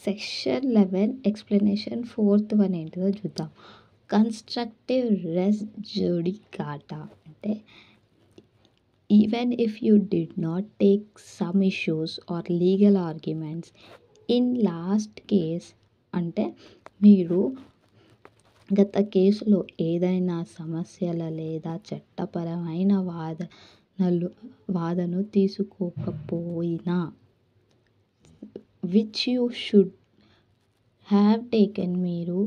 Section 11 explanation fourth one ఏంటిదో చూద్దాం. Constructive res judicata అంటే even if you did not take some issues or legal arguments in last case అంటే మీరు గత కేసులో ఏదైనా సమస్యల లేదా చట్టపరమైన వాదనను తీసుకోకపోయినా which you should have taken మీరు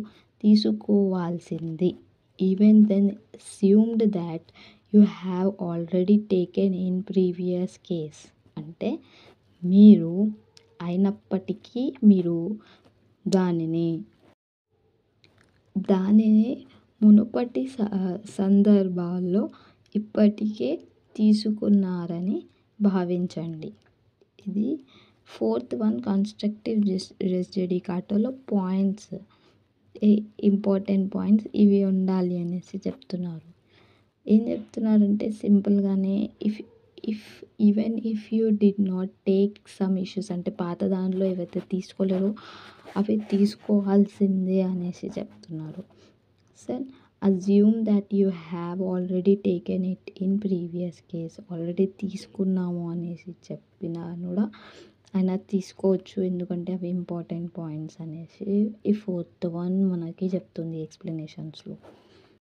తీసుకోవాల్సింది even then assumed that you have already taken in previous case అంటే మీరు అయినప్పటికీ మీరు దానిని మునుపటి సందర్భాల్లో ఇప్పటికే తీసుకున్నారని భావించండి. ఇది ఫోర్త్ వన్ కన్‌స్ట్రక్టివ్ రెస్ జుడికాటాలో పాయింట్స్ ఇంపార్టెంట్ పాయింట్స్ ఇవి ఉండాలి అనేసి చెప్తున్నారు. ఏం చెప్తున్నారంటే సింపుల్‌గానే even if you did not take some issues అంటే పాత దాంట్లో ఏవైతే తీసుకోలేదో అవి తీసుకోవాల్సిందే అనేసి చెప్తున్నారు. Assume that you have already taken it in previous case already తీసుకున్నాము అనేసి చెప్పినా కూడా అయినా తీసుకోవచ్చు ఎందుకంటే అవి ఇంపార్టెంట్ పాయింట్స్ అనేసి ఈ ఫోర్త్ వన్ మనకి చెప్తుంది ఎక్స్‌ప్లనేషన్స్‌లో.